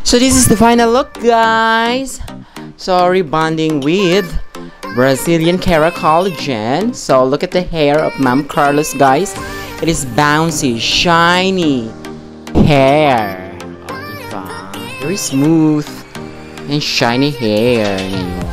So this is the final look, guys. So rebonding with Brazilian Kera Collagen. So look at the hair of Ma'am Carlos, guys. It is bouncy, shiny hair. Oh, diba? Very smooth and shiny hair. Ngayon.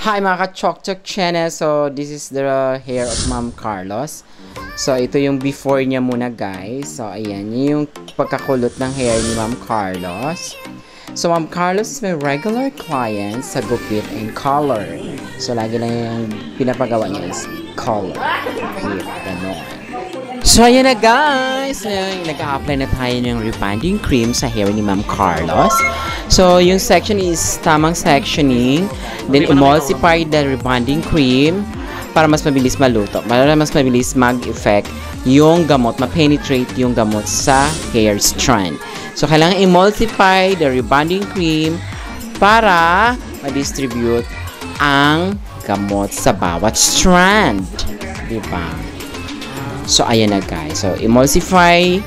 Hi mga ka-Chok channel. So this is the hair of Ma'am Carlos. So ito yung before niya muna, guys. So ayan, yung pagkakulot ng hair ni Ma'am Carlos. So Ma'am Carlos is my regular client sa gupit and color. So lagi lang yung pinapagawa niya is color. Gupit, ganon. So ayan na, guys, nag-a-apply na tayo ng rebonding cream sa hair ni Ma'am Carlos. So yung section is tamang sectioning, then emulsify the rebonding cream para mas mabilis maluto, para mas mabilis mag-effect yung gamot, ma-penetrate yung gamot sa hair strand. So kailangan emulsify the rebonding cream para ma-distribute ang gamot sa bawat strand, diba? So, ayan na, guys. So, emulsify.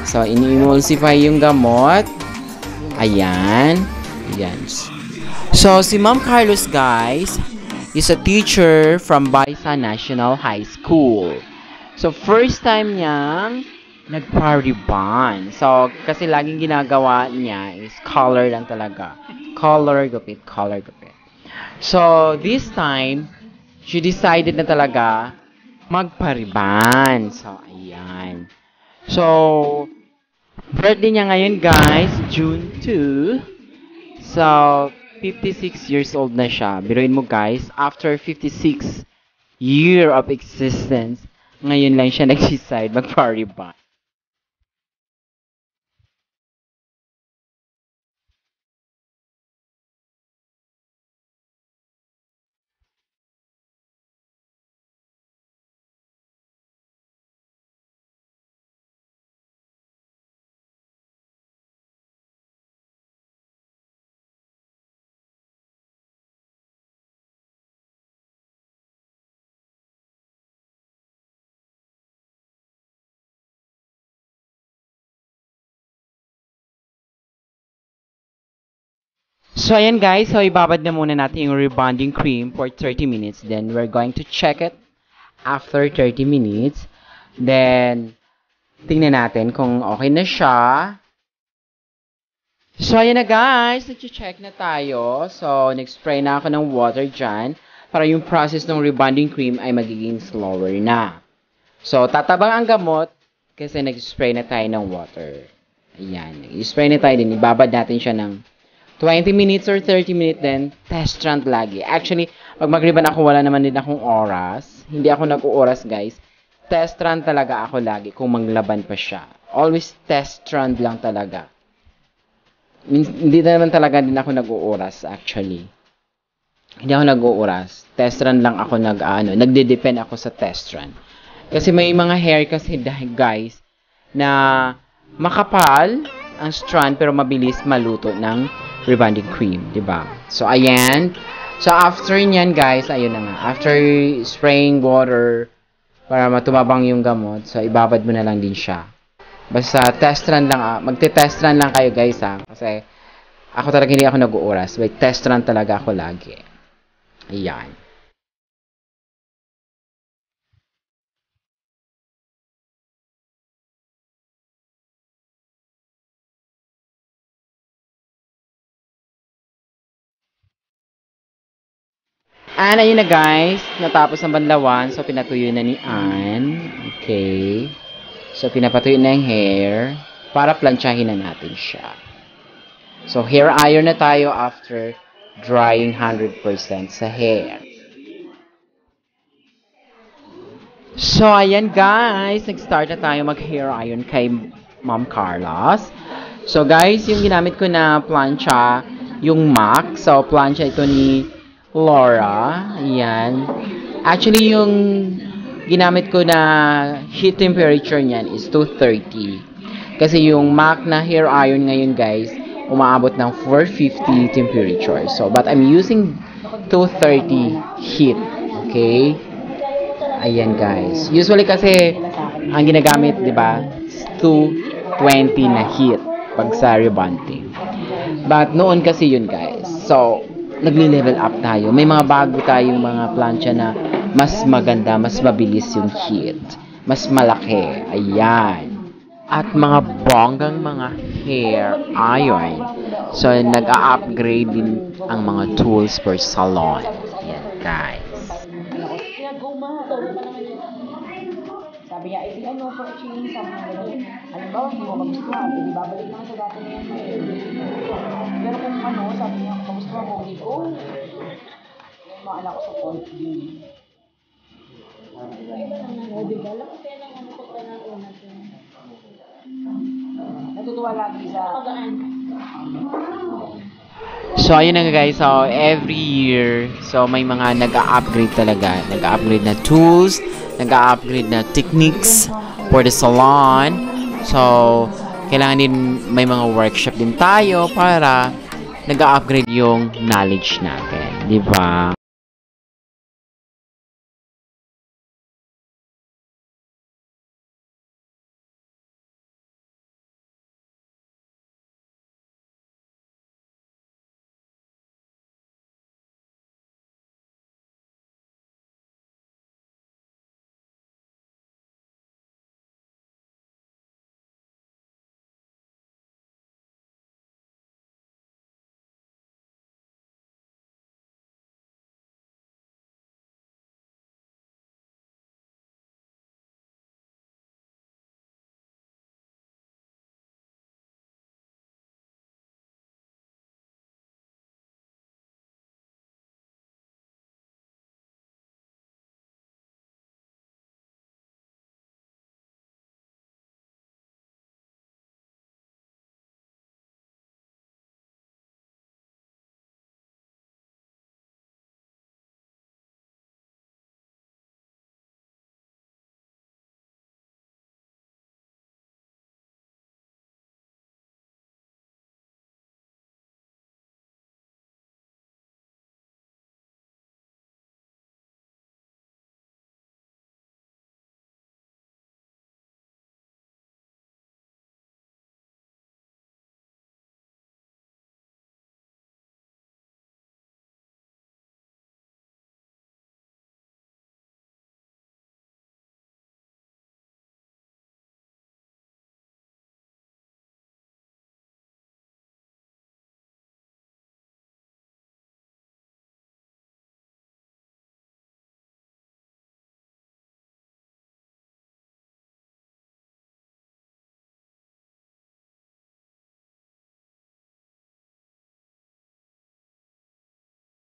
So, in-emulsify yung gamot. Ayan. Ayan. So, si Ma'am Carlos, guys, is a teacher from Barisan National High School. So, first time niyang nagpa-rebond. So, kasi laging ginagawa niya is color lang talaga. Color, gupit, color, gupit. So, this time, she decided na talaga magpa-rebond. So, ayan. So, birthday niya ngayon, guys, June 2. So, 56 years old na siya. Biruin mo, guys, after 56 year of existence, ngayon lang siya nag-decide magpa-rebond. So, ayan, guys. So, ibabad na muna natin yung rebonding cream for 30 minutes. Then, we're going to check it after 30 minutes. Then, tingnan natin kung okay na siya. So, ayan na, guys. Nag-check na tayo. So, nag-spray na ako ng water dyan para yung process ng rebonding cream ay magiging slower na. So, tatabang ang gamot kasi nag-spray na tayo ng water. Ayan. Nag-spray na tayo din. Ibabad natin siya ng 20 minutes or 30 minutes din, test run lagi. Actually, pag mag-rebond ako, wala naman din akong oras. Hindi ako nag-oras, guys. Test run talaga ako lagi kung maglaban pa siya. Always test run lang talaga. Hindi naman talaga din ako nag-oras, actually. Hindi ako nag-oras. Test run lang ako nagde-depend ako sa test run. Kasi may mga hair kasi, guys, na makapal ang strand pero mabilis maluto ng rebonding cream, diba? So, ayan. So, after nyan, guys, ayun na nga. After spraying water para matumabang yung gamot, so, ibabad mo na lang din siya. Basta, test run lang. Magte-test run lang kayo, guys, ha? Kasi, ako talaga hindi ako nag-uuras. But, test run talaga ako lagi. Ayan. And ayun na, guys, natapos ang banlawan. So, pinatuyo na ni Ann. Okay. So, pinapatuyo na yung hair para planchahin na natin siya. So, hair iron na tayo after drying 100% sa hair. So, ayan, guys. Nag-start na tayo mag-hair iron kay Ma'am Carlos. So, guys, yung ginamit ko na plancha, yung MAC. So, plancha ito ni Laura. Ayan. Actually, yung ginamit ko na heat temperature niyan is 230. Kasi yung MAC na hair iron ngayon guys, umaabot ng 450 temperature. So, but I'm using 230 heat. Okay? Ayan guys. Usually kasi, ang ginagamit, di ba, 220 na heat pag sa rebonding. But noon kasi yun guys. So, nagli-level up tayo. May mga bago tayong mga plancha na mas maganda, mas mabilis yung heat. Mas malaki. Ayan. At mga bonggang mga hair iron. So, nag-a-upgrade din ang mga tools for salon. Ayan guys. Sabi niya, di ano, for change, sabi niya, halimbawa, hindi mo magustuhan, hindi babalik naman sa dati na yan. Pero kung ano, sabi niya, kung magustuhan mo, hindi ko, yung mga anak ko sa konti. Natutuwa lagi sa So, ayun na nga guys. So, every year, so may mga nag-a-upgrade talaga. Nag-a-upgrade na tools, nag-a-upgrade na techniques for the salon. So, kailangan din may mga workshop din tayo para nag-a-upgrade yung knowledge natin. Di ba?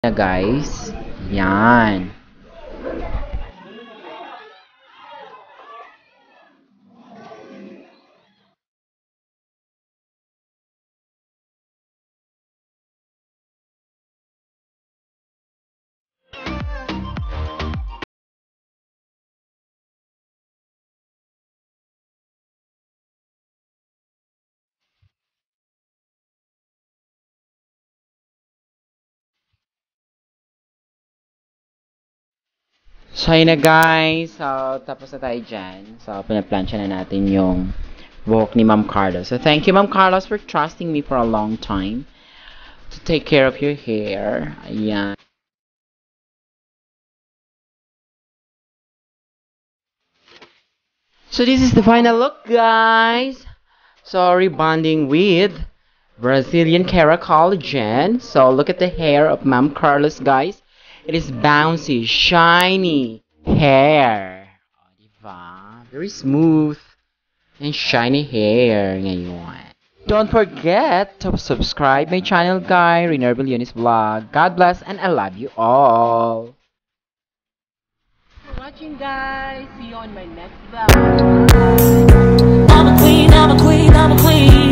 Na guys. Yan. So, yun na guys. So, tapos na tayo dyan. So, pinaplansya na natin yung buhok ni Ma'am Carlos. So, thank you Ma'am Carlos for trusting me for a long time to take care of your hair. Ayan. So, this is the final look, guys. So, rebonding with Brazilian Cara Collagen. So, look at the hair of Ma'am Carlos, guys. It is bouncy, shiny hair. Oh, diba? Very smooth and shiny hair ngayon. Don't forget to subscribe my channel, guys. Rainer Billionis Vlog. God bless and I love you all. For watching, guys. See you on my next vlog. I'm a queen, I'm a queen, I'm a queen.